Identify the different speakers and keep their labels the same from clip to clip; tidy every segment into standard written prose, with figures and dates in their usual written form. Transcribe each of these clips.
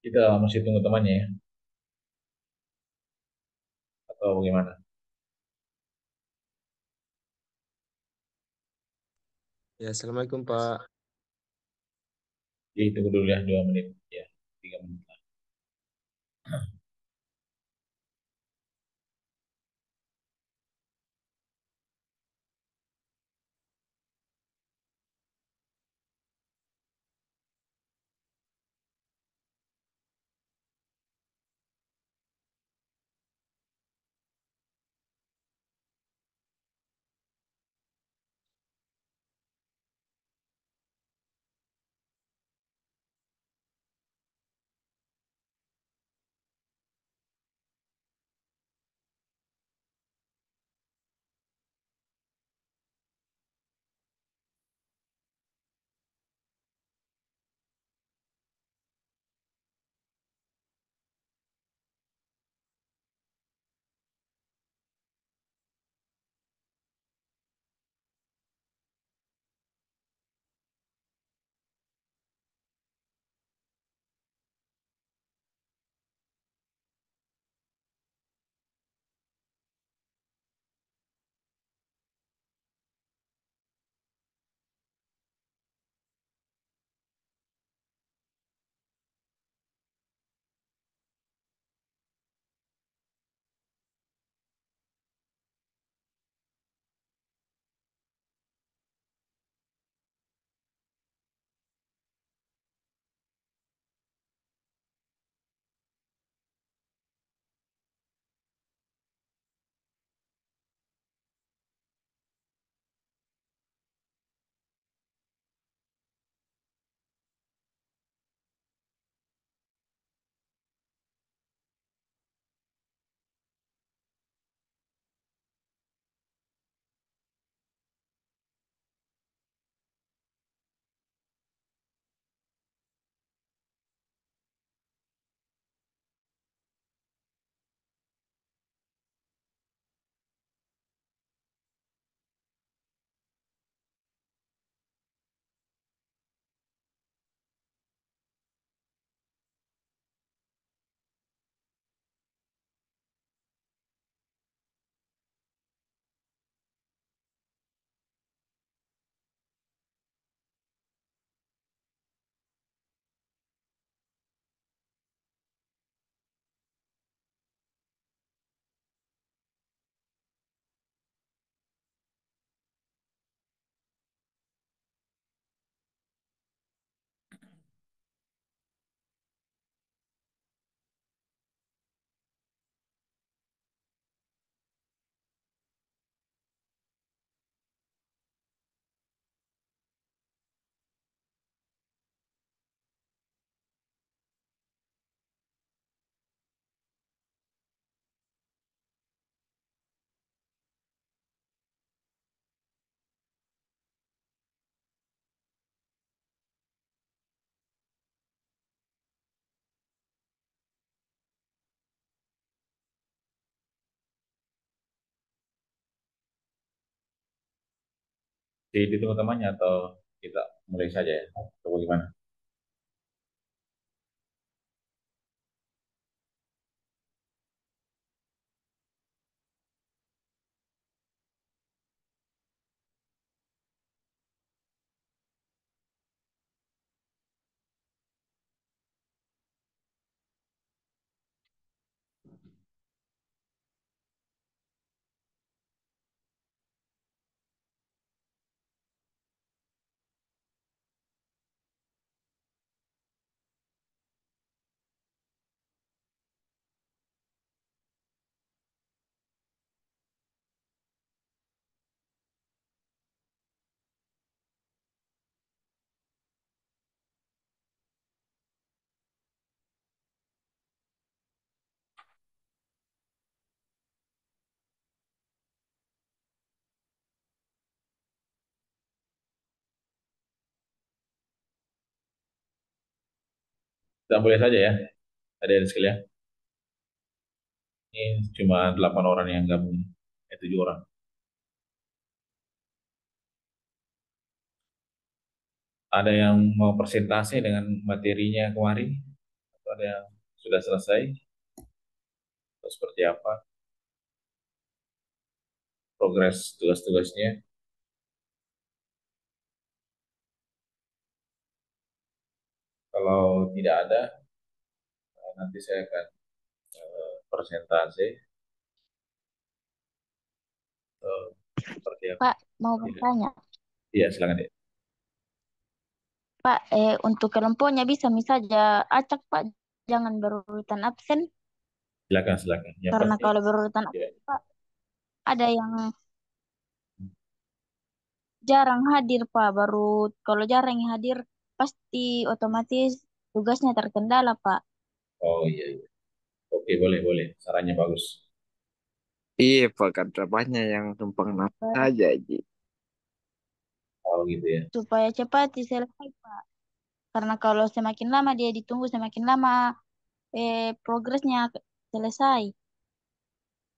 Speaker 1: Kita masih tunggu temannya ya, atau bagaimana?
Speaker 2: Ya, Assalamualaikum Pak.
Speaker 1: Jadi tunggu dulu ya 2 menit, ya 3 menit. Jadi ditunggu temannya atau kita mulai saja ya, atau bagaimana? Kita boleh saja ya, ada sekalian. Ini cuma 8 orang yang gabung, 7 orang. Ada yang mau presentasi dengan materinya kemarin, atau ada yang sudah selesai, atau seperti apa progres tugas-tugasnya. Kalau tidak ada, nanti saya akan presentasi seperti apa.
Speaker 3: Pak, mau
Speaker 1: Iya,
Speaker 3: bertanya.
Speaker 1: iya silakan deh.
Speaker 3: Pak, untuk kelompoknya bisa misalnya acak, Pak. Jangan berurutan absen.
Speaker 1: Silakan, silakan. Yang
Speaker 3: Karena
Speaker 1: pasti,
Speaker 3: kalau berurutan
Speaker 1: ya.
Speaker 3: absen, Pak, ada yang jarang hadir, Pak. Baru kalau jarang yang hadir, pasti otomatis tugasnya terkendala, Pak.
Speaker 1: Oh iya, iya. Oke, boleh, boleh. Sarannya bagus.
Speaker 2: Iya Pak, kan banyak yang tumpang nafas saja Ji.
Speaker 1: Oh gitu ya.
Speaker 3: Supaya cepat diselesai, Pak. Karena kalau semakin lama dia ditunggu, semakin lama progresnya selesai.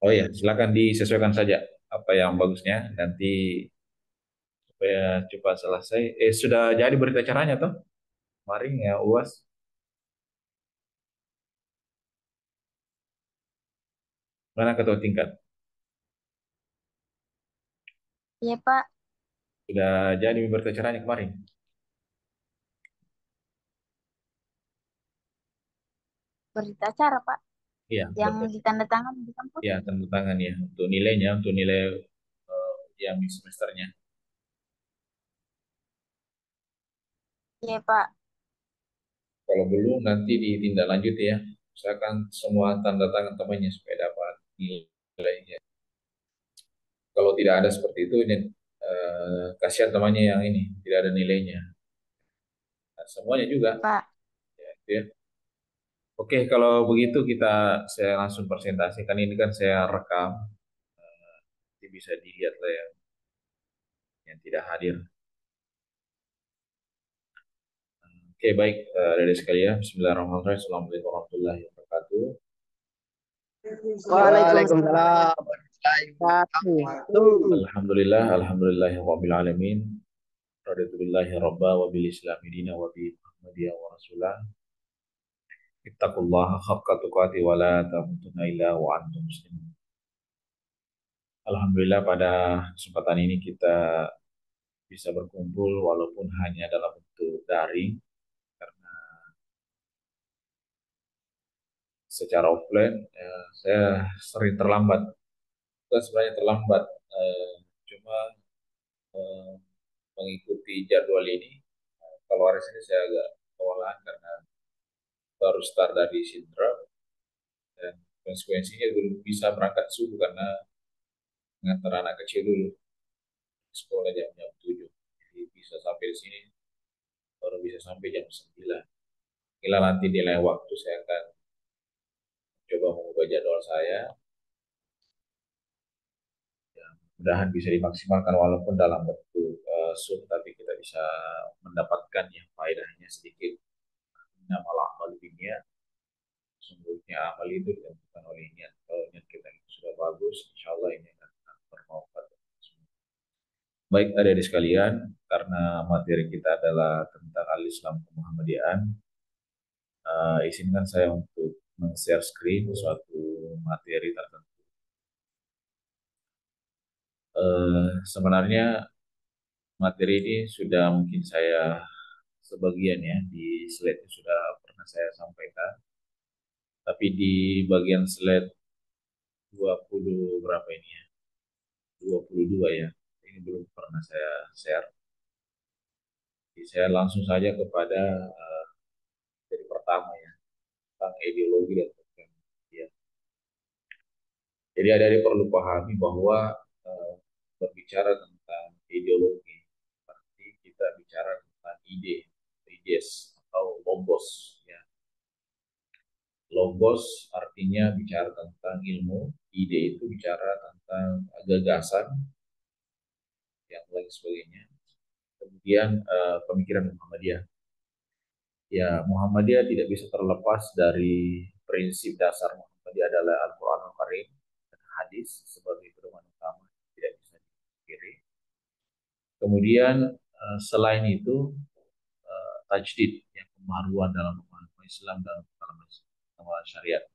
Speaker 1: Oh iya, silakan disesuaikan saja apa yang bagusnya. Nanti supaya cepat selesai. Sudah jadi berita acaranya toh? Kemarin ya UAS. Mana ketua tingkat?
Speaker 3: Iya, Pak.
Speaker 1: Sudah jadi berita acaranya kemarin.
Speaker 3: Berita acara, Pak.
Speaker 1: Iya,
Speaker 3: Yang
Speaker 1: berita.
Speaker 3: ditandatangani di kampus.
Speaker 1: Ya, tanda tangan ya untuk nilainya, untuk nilai yang semesternya.
Speaker 3: Iya, Pak.
Speaker 1: Kalau belum nanti ditindaklanjuti ya. Misalkan semua tanda tangan temannya supaya dapat nilainya. Kalau tidak ada seperti itu, ini kasihan temannya yang ini tidak ada nilainya. Nah, semuanya juga.
Speaker 3: Pak.
Speaker 1: Ya, itu ya. Oke, kalau begitu saya langsung presentasikan ini kan saya rekam, nanti bisa dilihat lah yang tidak hadir. Oke, baik, dari sekalian. Bismillahirrahmanirrahim. Assalamualaikum warahmatullahi wabarakatuh.
Speaker 2: Waalaikumsalam warahmatullahi wabarakatuh.
Speaker 1: Alhamdulillah, alhamdulillahirabbil alamin. Raditu billahi rabba wa bil islami dina wa bi Muhammadiyah wa rasulah. Ittaqullaha haqqa tuqati wa la tamutunna illa wa antum muslimun. Alhamdulillah pada kesempatan ini kita bisa berkumpul walaupun hanya dalam bentuk daring karena secara offline saya sering terlambat. Bukan sebenarnya terlambat, eh, cuma eh, mengikuti jadwal ini. Kalau hari ini saya agak kewalahan karena baru start dari sindrom dan konsekuensinya belum bisa berangkat subuh karena mengantar anak kecil dulu sekolah jam 7. Jadi bisa sampai di sini baru bisa sampai jam 9. Kira nanti di lain waktu saya akan coba mengubah jadwal saya. Ya, mudahan bisa dimaksimalkan walaupun dalam bentuk Zoom, tapi kita bisa mendapatkan yang faedahnya sedikit. Nama amal dunia, sungguhnya amal itu ditentukan oleh niat. Kalau niat kita itu sudah bagus, insya Allah ini akan bermanfaat. Baik adik-adik sekalian, karena materi kita adalah tentang al-Islam Muhammadiyaan, izinkan saya untuk men-share screen suatu materi tertentu. Sebenarnya materi ini sudah mungkin saya sebagian ya di slide sudah pernah saya sampaikan, tapi di bagian slide 20 berapa ini ya? 22 ya. Ini belum pernah saya share. Jadi saya langsung saja kepada dari pertama ya, tentang ideologi dan program. Ya. Jadi ada perlu pahami bahwa eh, berbicara tentang ideologi, berarti kita bicara tentang ide, ideas atau logos. Ya. Logos artinya bicara tentang ilmu, ide itu bicara tentang gagasan, yang lain sebagainya. Kemudian pemikiran Muhammadiyah. Ya, Muhammadiyah tidak bisa terlepas dari prinsip dasar Muhammadiyah adalah Al-Quran Al-Karim dan hadis sebagai pedoman utama, tidak bisa dipungkiri. Kemudian selain itu tajdid, yang pembaharuan dalam agama Islam dan dalam syariat.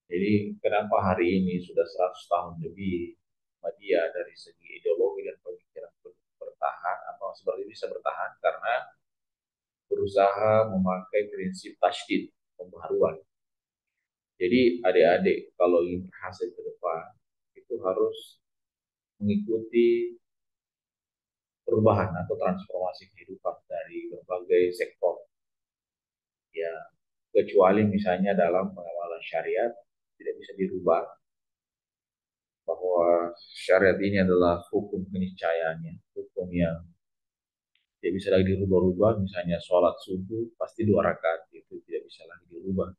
Speaker 1: Jadi kenapa hari ini sudah 100 tahun lebih Muhammadiyah dari segi ideologi dan pemikiran bertahan, atau seperti bisa bertahan karena berusaha memakai prinsip tajdid, pembaharuan. Jadi adik-adik kalau ingin berhasil ke depan itu harus mengikuti perubahan atau transformasi kehidupan dari berbagai sektor. Ya, kecuali misalnya dalam pengawalan syariat tidak bisa dirubah, bahwa syariat ini adalah hukum keniscayaannya, hukum yang tidak bisa lagi dirubah-rubah. Misalnya sholat subuh pasti 2 rakaat, itu tidak bisa lagi dirubah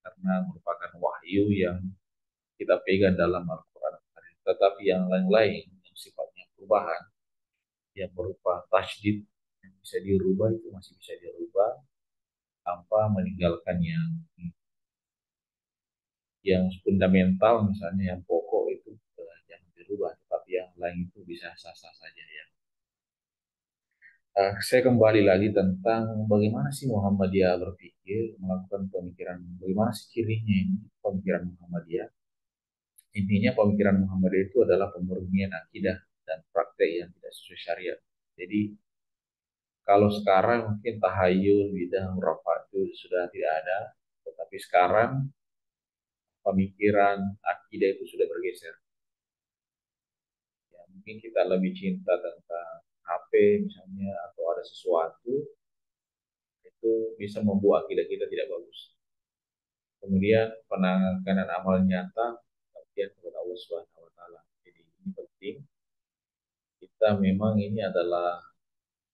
Speaker 1: karena merupakan wahyu yang kita pegang dalam Al-Quran. Tetapi yang lain-lain yang sifatnya perubahan, yang berupa tajdid, yang bisa dirubah, itu masih bisa dirubah tanpa meninggalkan yang fundamental, misalnya yang pokok itu yang dirubah, tetapi yang lain itu bisa sah-sah saja ya. Saya kembali lagi tentang bagaimana sih Muhammadiyah berpikir, melakukan pemikiran, bagaimana sih cirinya ini pemikiran Muhammadiyah. Intinya pemikiran Muhammadiyah itu adalah pemurnian akidah dan praktek yang tidak sesuai syariat. Jadi kalau sekarang mungkin tahayul, bidah, hurafat itu sudah tidak ada, tetapi sekarang pemikiran akidah itu sudah bergeser. Ya, mungkin kita lebih cinta tentang HP misalnya, atau ada sesuatu itu bisa membuat akidah kita tidak bagus. Kemudian penanganan amal nyata, kemudian kepada Allah Subhanahu wa taala. Jadi ini penting, kita memang ini adalah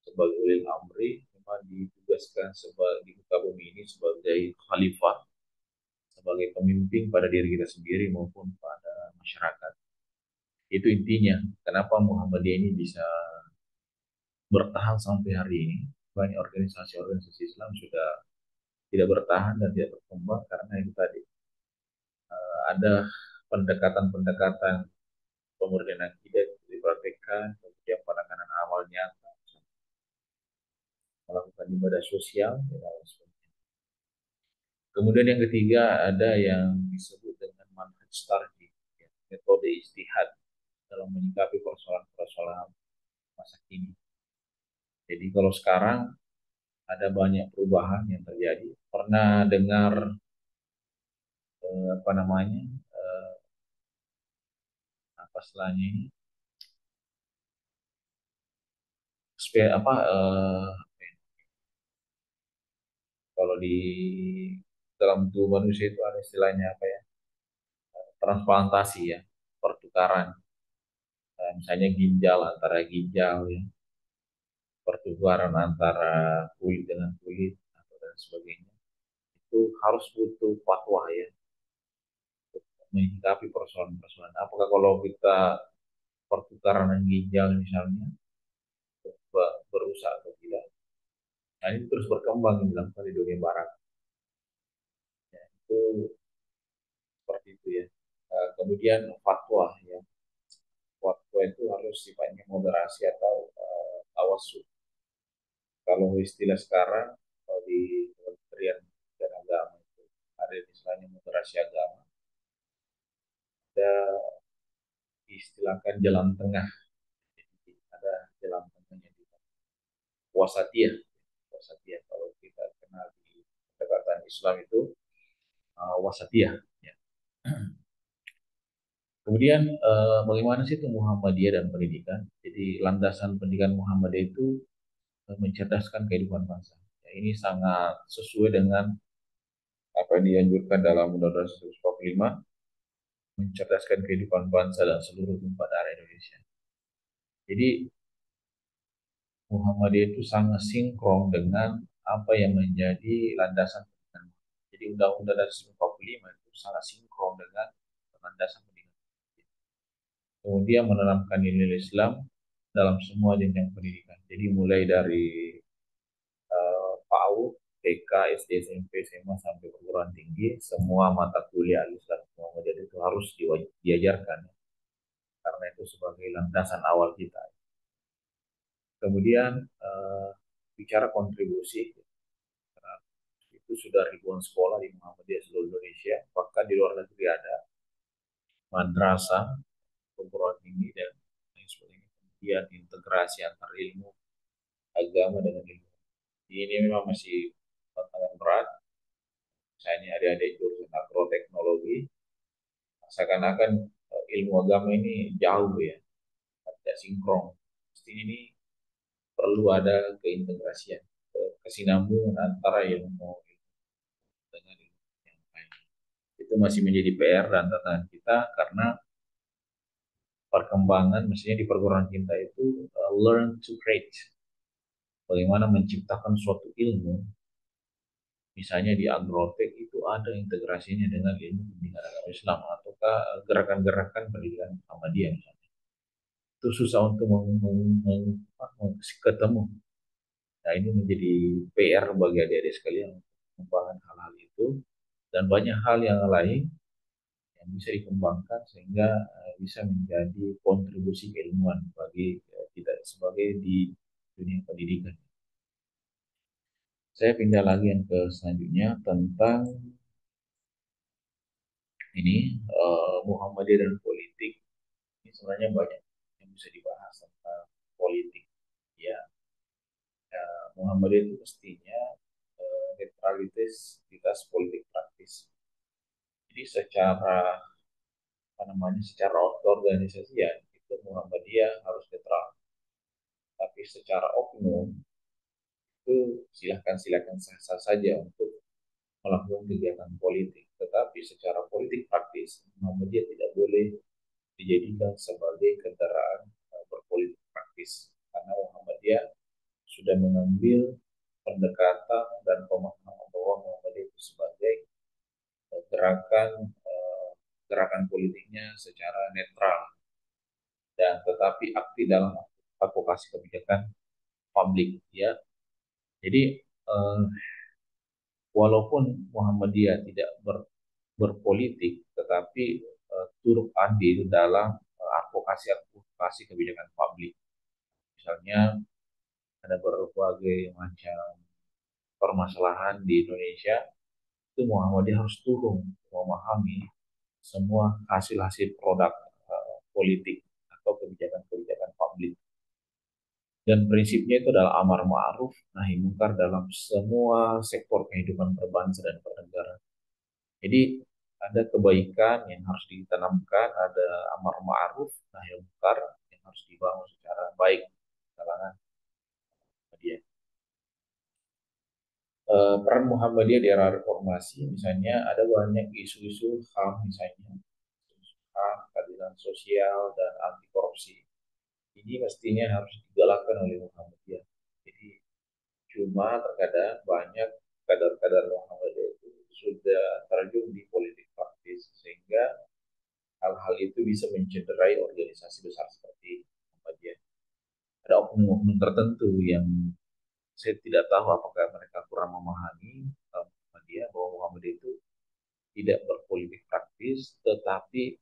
Speaker 1: sebagai ulil amri, memang ditugaskan sebagai di muka bumi ini sebagai khalifah, sebagai pemimpin pada diri kita sendiri maupun pada masyarakat. Itu intinya kenapa Muhammadiyah ini bisa bertahan sampai hari ini. Banyak organisasi-organisasi Islam sudah tidak bertahan dan tidak berkembang karena itu tadi, ada pendekatan-pendekatan pemurnian akidah dipraktekkan, kemudian penanganan amal nyata, melakukan ibadah sosial, dan sebagainya. Kemudian yang ketiga ada yang disebut dengan manhaj tarjih, ya, metode istihad dalam menyikapi persoalan-persoalan masa kini. Jadi kalau sekarang ada banyak perubahan yang terjadi. Pernah dengar apa namanya, eh, apa setelahnya ini, apa kalau di dalam tubuh manusia itu ada istilahnya apa ya, transplantasi ya, pertukaran. Misalnya ginjal antara ginjal ya, pertukaran antara kulit dengan kulit atau dan sebagainya. Itu harus butuh fatwa ya untuk menyikapi persoalan-persoalan. Apakah kalau kita pertukaran ginjal misalnya berusaha atau tidak? Nah ini terus berkembang dalam di dunia barat. Ya, itu seperti itu ya. Kemudian fatwa ya, fatwa itu harus sifatnya moderasi atau tawasul. Kalau istilah sekarang, kalau di Kementerian dan Agama itu ada istilahnya moderasi agama, ada istilahkan jalan tengah. Jadi ada jalan tengahnya di wasatiyah. Wasatiyah kalau kita kenal di pendekatan Islam itu wasatiyah. Ya. Kemudian bagaimana sih itu Muhammadiyah dan pendidikan? Jadi landasan pendidikan Muhammadiyah itu mencerdaskan kehidupan bangsa. Ya, ini sangat sesuai dengan apa yang dianjurkan dalam Undang-Undang 145, mencerdaskan kehidupan bangsa dan seluruh tumpah darah Indonesia. Jadi Muhammadiyah itu sangat sinkron dengan apa yang menjadi landasan pendidikan. Jadi Undang-Undang 145 itu sangat sinkron dengan landasan pendidikan. Kemudian menanamkan nilai Islam dalam semua jenjang pendidikan. Jadi mulai dari PAUD, TK, SD, SMP, SMA sampai perguruan tinggi, semua mata kuliah Al-Islam Muhammadiyah itu harus diajarkan karena itu sebagai landasan awal kita. Kemudian bicara kontribusi, itu sudah ribuan sekolah di Muhammadiyah seluruh Indonesia, bahkan di luar negeri ada madrasah, perguruan tinggi dan lain sebagainya. Kemudian integrasi antar ilmu agama dengan ilmu. Ini memang masih tantangan berat. Misalnya adik-adik jurusan agroteknologi, seakan-akan ilmu agama ini jauh ya, tidak sinkron. Pasti ini perlu ada keintegrasian, kesinambungan antara ilmu dengan ilmu yang lain. Itu masih menjadi PR dan tantangan kita karena perkembangan, mestinya di perguruan kita itu learn to create, bagaimana menciptakan suatu ilmu. Misalnya di agrotek itu ada integrasinya dengan ilmu pendidikan agama Islam ataukah gerakan-gerakan pendidikan Muhammadiyah misalnya. Itu susah untuk ketemu. Nah ini menjadi PR bagi adik-adik sekalian mengembangkan hal-hal itu dan banyak hal yang lain yang bisa dikembangkan sehingga bisa menjadi kontribusi keilmuan bagi kita sebagai di dunia pendidikan. Saya pindah lagi yang ke selanjutnya tentang ini Muhammadiyah dan politik. Ini sebenarnya banyak yang bisa dibahas tentang politik. Ya, Muhammadiyah itu mestinya netralitas politik praktis. Jadi secara apa namanya, secara organisasi ya itu Muhammadiyah harus netral. Tapi secara oknum itu silakan sah-sah saja untuk melakukan kegiatan politik. Tetapi secara politik praktis Muhammadiyah tidak boleh dijadikan sebagai kendaraan berpolitik praktis karena Muhammadiyah sudah mengambil pendekatan dan pemahaman bahwa Muhammadiyah itu sebagai gerakan gerakan politiknya secara netral dan tetapi aktif dalam advokasi kebijakan publik ya. Jadi eh, walaupun Muhammadiyah tidak berpolitik tetapi turut andil dalam advokasi kebijakan publik. Misalnya ada berbagai macam permasalahan di Indonesia, itu Muhammadiyah harus turun memahami semua hasil-hasil produk politik atau kebijakan-kebijakan publik. Dan prinsipnya itu adalah amar ma'ruf nahi mungkar dalam semua sektor kehidupan berbangsa dan bernegara. Jadi ada kebaikan yang harus ditanamkan, ada amar ma'ruf nahi mungkar yang harus dibangun secara baik di kalangan dia. Peran Muhammadiyah di era reformasi misalnya ada banyak isu-isu HAM misalnya HAM, keadilan sosial dan anti korupsi. Ini mestinya harus digalakkan oleh Muhammadiyah. Jadi cuma terkadang banyak kadar-kadar Muhammadiyah itu sudah terjun di politik praktis sehingga hal-hal itu bisa mencederai organisasi besar seperti Muhammadiyah. Ada oknum-oknum tertentu yang saya tidak tahu apakah mereka kurang memahami Muhammadiyah bahwa Muhammadiyah itu tidak berpolitik praktis tetapi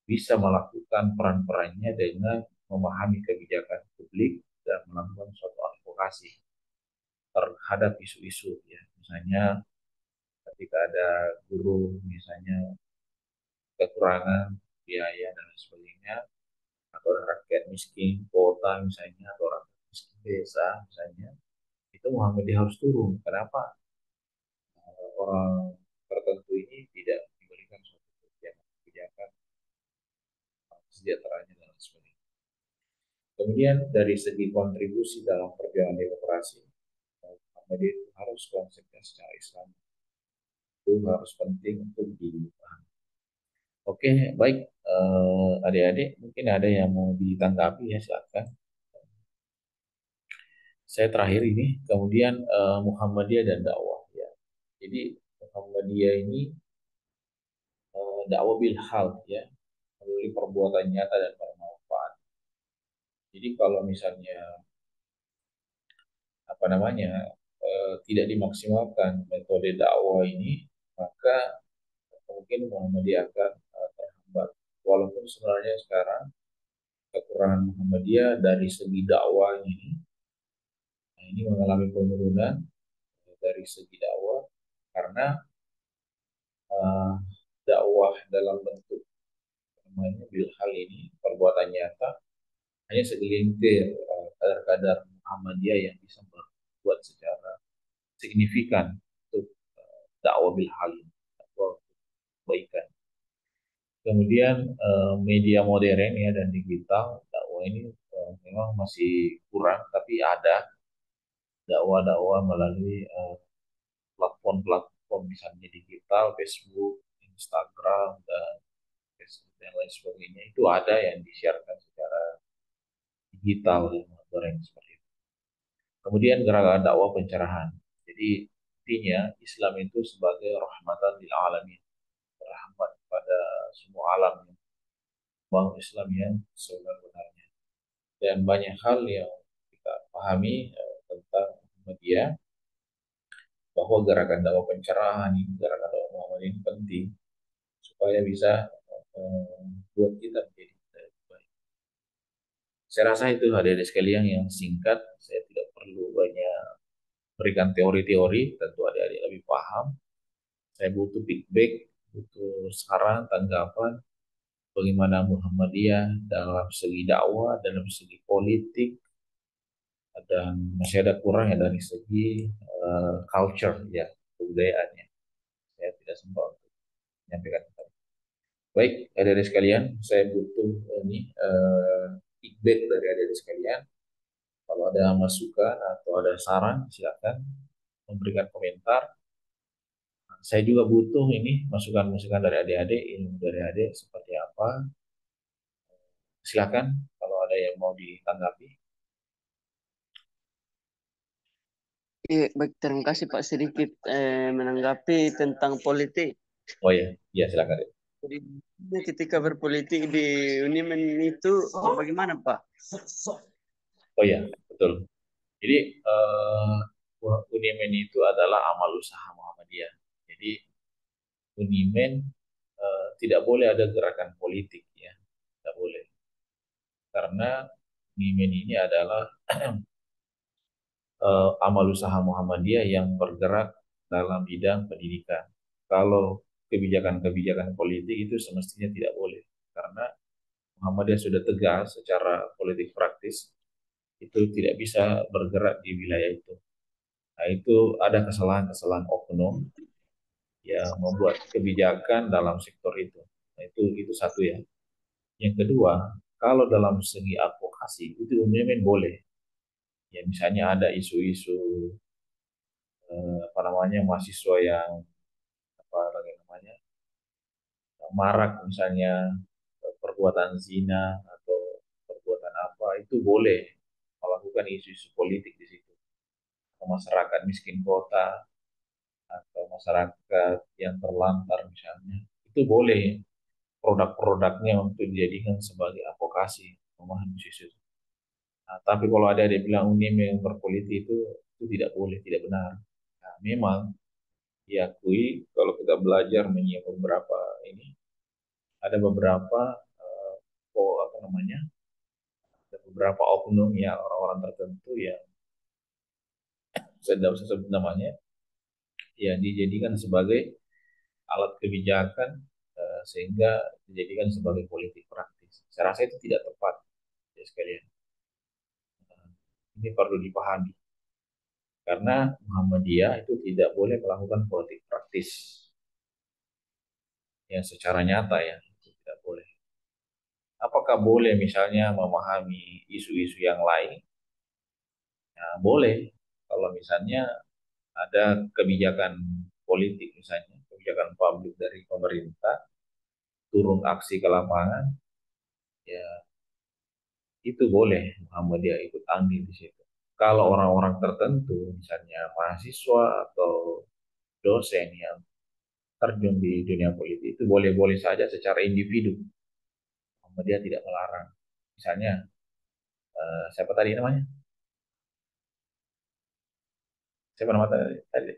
Speaker 1: bisa melakukan peran-perannya dengan memahami kebijakan publik dan melakukan suatu advokasi terhadap isu-isu ya. Misalnya ketika ada guru misalnya kekurangan biaya dan lain sebagainya atau rakyat miskin kota misalnya atau rakyat miskin desa misalnya itu Muhammadiyah harus turun. Kenapa orang tertentu ini tidak diberikan suatu kebijakan kesejahteraan dan lain sebagainya. Kemudian dari segi kontribusi dalam perjuangan demokrasi, Muhammadiyah itu harus konsepnya secara Islam itu harus penting untuk dipahami. Oke, baik adik-adik, mungkin ada yang mau ditanggapi ya silakan. Saya terakhir ini, kemudian Muhammadiyah dan dakwah ya. Jadi Muhammadiyah ini dakwah bil hal ya, melalui perbuatan nyata dan bermanfaat. Jadi kalau misalnya apa namanya tidak dimaksimalkan metode dakwah ini, maka mungkin Muhammadiyah akan terhambat. Walaupun sebenarnya sekarang kekurangan Muhammadiyah dari segi dakwah ini, nah ini mengalami penurunan dari segi dakwah karena uh, dakwah dalam bentuk namanya bil hal ini perbuatan nyata hanya segelintir kadar-kadar Muhammadiyah yang bisa berbuat secara signifikan untuk dakwah bil hal ini, dakwah kebaikan. Kemudian media modern ya dan digital dakwah ini memang masih kurang, tapi ada dakwah-dakwah melalui platform-platform misalnya digital, Facebook, Instagram, dan Facebook dan lain sebagainya itu ada yang disiarkan secara digital dan modern seperti itu. Kemudian gerakan dakwah pencerahan. Jadi intinya Islam itu sebagai rahmatan lil alamin, rahmat pada semua alam, bangun Islam yang sebenar-benarnya. Dan banyak hal yang kita pahami tentang media bahwa gerakan dakwah pencerahan ini, gerakan dakwah Muhammad ini penting supaya bisa buat kita menjadi lebih baik. Saya rasa itu hadirin sekalian yang singkat, saya tidak perlu banyak berikan teori-teori, tentu adik-adik lebih paham. Saya butuh feedback, butuh saran, tanggapan, bagaimana Muhammadiyah dalam segi dakwah, dalam segi politik, dan masih ada kurang ya dari segi culture ya kebudayaannya. Saya tidak sempat untuk menyampaikan itu. Baik, adik-adik sekalian, saya butuh ini feedback dari adik-adik sekalian. Kalau ada masukan atau ada saran, silakan memberikan komentar. Saya juga butuh ini masukan-masukan dari adik-adik, ilmu dari adik seperti apa. Silakan kalau ada yang mau ditanggapi.
Speaker 4: Baik, terima kasih Pak sedikit menanggapi tentang politik.
Speaker 1: Oh ya, ya silakan.
Speaker 4: Jadi ketika berpolitik di Unimen itu bagaimana Pak?
Speaker 1: Oh ya, betul. Jadi Unimen itu adalah amal usaha Muhammadiyah. Jadi Unimen tidak boleh ada gerakan politik ya, tidak boleh. Karena Unimen ini adalah amal usaha Muhammadiyah yang bergerak dalam bidang pendidikan. Kalau kebijakan-kebijakan politik itu semestinya tidak boleh, karena Muhammadiyah sudah tegas secara politik praktis itu tidak bisa bergerak di wilayah itu. Nah itu ada kesalahan-kesalahan oknum yang membuat kebijakan dalam sektor itu. Nah itu satu ya. Yang kedua, kalau dalam segi advokasi itu umumnya boleh. Ya misalnya ada isu-isu apa namanya mahasiswa yang apa lagi namanya marak misalnya perbuatan zina atau perbuatan apa itu boleh melakukan isu-isu politik di situ. Masyarakat miskin kota atau masyarakat yang terlantar misalnya itu boleh produk-produknya untuk dijadikan sebagai advokasi memahami isu-isu. Nah, tapi kalau ada yang bilang Unim yang berpolitik itu tidak boleh, tidak benar. Nah, memang diakui kalau kita belajar menyiapkan beberapa ini ada beberapa apa namanya ada beberapa oknum ya orang-orang tertentu yang saya tidak usah sebut namanya yang dijadikan sebagai alat kebijakan sehingga dijadikan sebagai politik praktis. Saya rasa itu tidak tepat ya sekalian. Ini perlu dipahami karena Muhammadiyah itu tidak boleh melakukan politik praktis yang secara nyata ya itu tidak boleh. Apakah boleh misalnya memahami isu-isu yang lain? Nah, boleh kalau misalnya ada kebijakan politik misalnya kebijakan publik dari pemerintah turun aksi ke lapangan ya itu boleh Muhammadiyah ikut andil di situ. Kalau orang-orang tertentu misalnya mahasiswa atau dosen yang terjun di dunia politik itu boleh-boleh saja secara individu Muhammadiyah tidak melarang. Misalnya siapa tadi namanya Siapa nama tadi?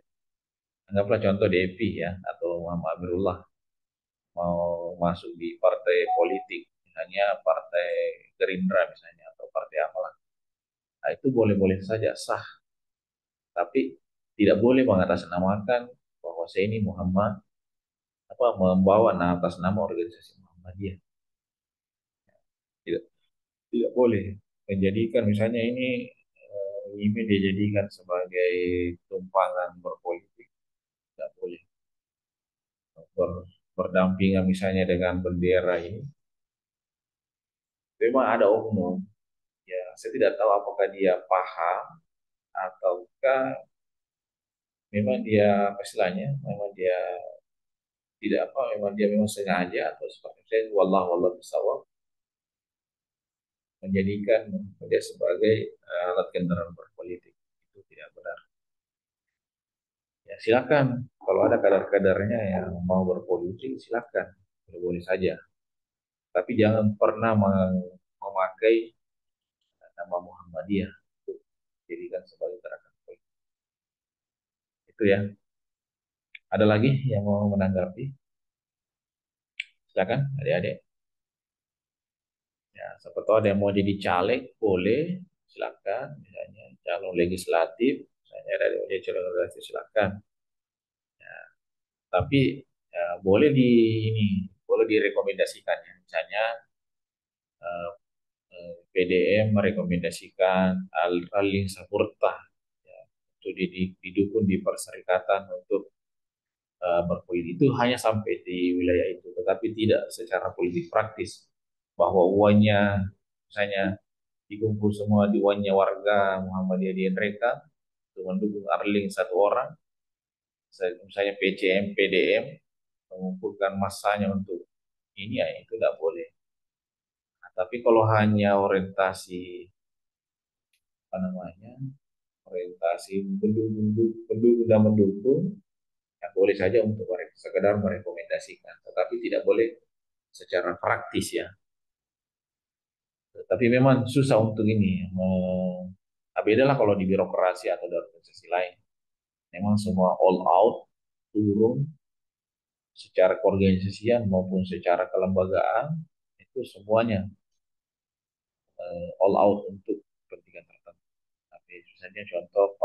Speaker 1: Anggaplah contoh Devi ya, atau Muhammad Amirullah mau masuk di partai politik, misalnya partai Gerindra misalnya, atau partai apalah. Nah, itu boleh-boleh saja sah, tapi tidak boleh mengatasnamakan bahwa saya ini Muhammad, apa membawa atas nama organisasi Muhammadiyah. Tidak, tidak boleh menjadikan misalnya ini dijadikan sebagai tumpangan berpolitik. Tidak boleh berdampingan misalnya dengan bendera ini. Memang ada oknum, ya saya tidak tahu apakah dia paham ataukah memang dia apa istilahnya, memang dia tidak apa, memang dia memang sengaja atau seperti saya, wallah bisawab, menjadikan dia sebagai alat kendaraan berpolitik. Itu tidak benar. Ya silakan, kalau ada kader-kadernya yang mau berpolitik silakan, boleh saja. Tapi jangan pernah memakai nama Muhammadiyah untuk dijadikan sebagai gerakan politik. Itu ya. Ada lagi yang mau menanggapi? Silakan, adik-adik. Ya, siapa tahu ada yang mau jadi caleg, boleh, silakan. Misalnya calon legislatif, misalnya ada yang mau jadi calon legislatif, silakan. Ya, tapi ya, boleh boleh direkomendasikan ya. Misalnya PDM merekomendasikan Alin Sapurta ya, untuk didukung di perserikatan untuk berpolitik, itu hanya sampai di wilayah itu, tetapi tidak secara politik praktis bahwa uangnya misalnya dikumpul semua di uangnya warga Muhammadiyah di mereka untuk mendukung Arling satu orang, misalnya PCM, PDM mengumpulkan masanya untuk ini ya itu tidak boleh. Nah, tapi kalau hanya orientasi apa namanya orientasi pendukung dan mendukung, ya boleh saja untuk sekedar merekomendasikan, tetapi tidak boleh secara praktis ya. Tapi memang susah untuk ini. Beda lah kalau di birokrasi atau di organisasi lain. Memang semua all out, turun secara keorganisasian maupun secara kelembagaan, itu semuanya all out untuk kepentingan tertentu. Tapi misalnya contoh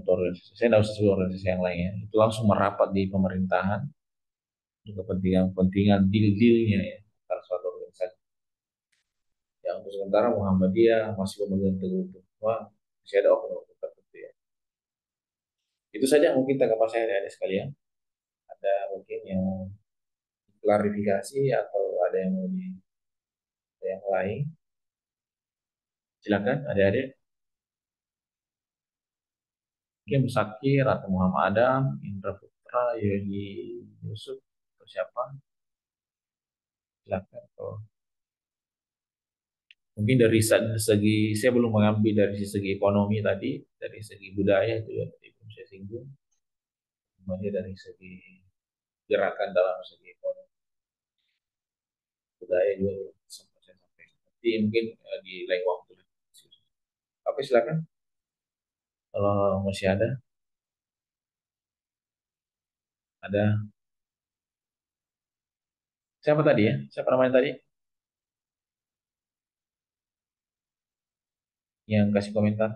Speaker 1: organisasi, saya tidak usah sebut organisasi yang lain ya, itu langsung merapat di pemerintahan untuk kepentingan deal-dealnya ya, antara suatu organisasi. Ya untuk sementara Muhammadiyah masih memegang teguh bahwa masih ada oknum tertentu ya. Itu saja mungkin tanggapan saya ada sekalian. Ada mungkin yang klarifikasi atau ada yang mau ada yang lain. Silakan adik-adik. Mungkin Musakir atau Muhammad Adam, Indra Putra, Yogi Yusuf, atau siapa? Silakan. Mungkin dari segi saya belum mengambil dari segi ekonomi tadi, dari segi budaya itu ya tadi belum saya singgung. Kemudian dari segi gerakan dalam segi ekonomi budaya juga belum sempat saya sampaikan. Nanti mungkin di lain waktu. Oke silakan. Kalau masih ada siapa tadi ya? Siapa namanya tadi? Yang kasih komentar.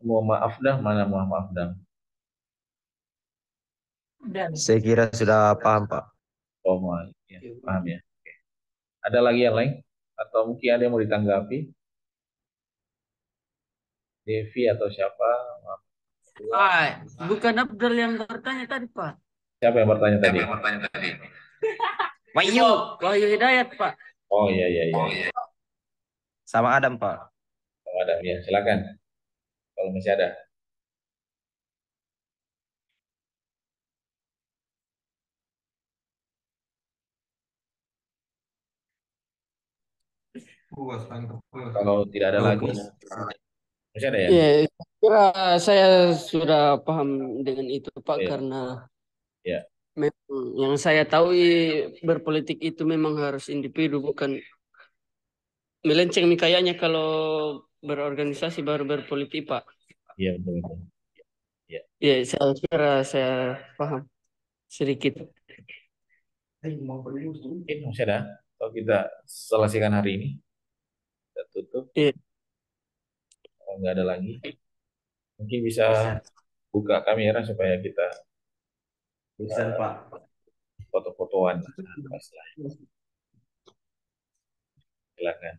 Speaker 1: Muhammad Afdam, mana Muhammad Afdam?
Speaker 5: Saya kira sudah paham, Pak.
Speaker 1: Oh, ya, paham ya. Oke. Ada lagi yang lain? Atau mungkin ada yang mau ditanggapi? Devi atau siapa?
Speaker 6: Bukan Abdul yang bertanya tadi, Pak.
Speaker 1: Siapa yang bertanya tadi?
Speaker 6: Wahyu Hidayat, Pak.
Speaker 1: Oh iya iya iya.
Speaker 5: Sama Adam, Pak.
Speaker 1: Kalau ada ya, silakan. Kalau masih ada. Kalau tidak ada lagi, masih ada ya?
Speaker 4: Ya, kira saya sudah paham dengan itu, Pak,
Speaker 1: Iya.
Speaker 4: karena
Speaker 1: Ya.
Speaker 6: Memang yang saya tahu berpolitik itu memang harus individu, bukan melenceng nih kayaknya kalau berorganisasi baru berpolitik, Pak.
Speaker 1: Iya, betul, betul. Ya,
Speaker 6: Ya, saya kira saya paham sedikit.
Speaker 1: mungkin masih ada. Kalau kita selesaikan hari ini, kita tutup.
Speaker 6: Iya.
Speaker 1: Kalau nggak ada lagi, mungkin bisa buka kamera supaya kita bisa foto-fotoan. Pas lah. Silakan.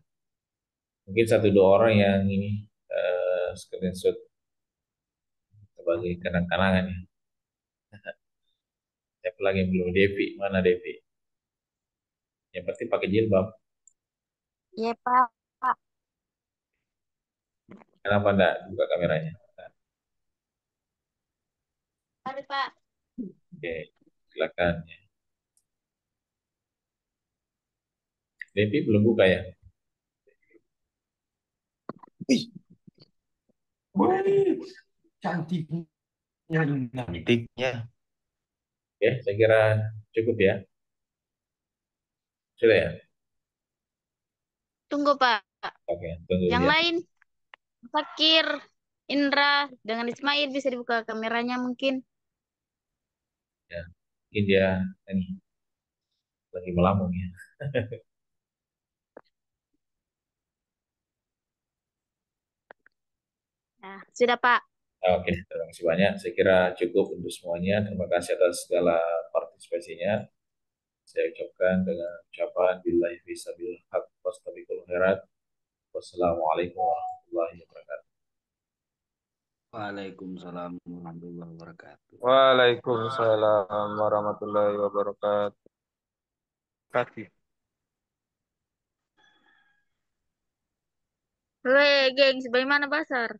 Speaker 1: Mungkin satu dua orang yang ini screenshot sebagai kenang-kenangan ya. Siapa lagi yang belum? Devi, mana Devi? Yang penting pakai jilbab.
Speaker 3: Iya, Pak.
Speaker 1: Kenapa enggak buka kameranya?
Speaker 3: Mari, Pak.
Speaker 1: Oke, silakan. Devi belum buka ya?
Speaker 5: Cantiknya.
Speaker 1: Oke, saya kira cukup ya. Sudah ya?
Speaker 3: Tunggu, Pak.
Speaker 1: Oke, tunggu
Speaker 3: Yang
Speaker 1: ya.
Speaker 3: lain, Fakir, Indra, dengan Ismail bisa dibuka kameranya mungkin.
Speaker 1: Ya. Mungkin dia ini lagi melamun ya.
Speaker 3: Nah, sudah, Pak.
Speaker 1: Oke, terima kasih banyak. Saya kira cukup untuk semuanya. Terima kasih atas segala partisipasinya. Saya ucapkan dengan ucapan billahi fisabil haq wastabiqul khairat. Wassalamualaikum warahmatullahi wabarakatuh.
Speaker 4: Waalaikumsalam warahmatullahi wabarakatuh.
Speaker 2: Waalaikumsalam warahmatullahi wabarakatuh. Kasih.
Speaker 3: Weh, gengs, bagaimana Basar?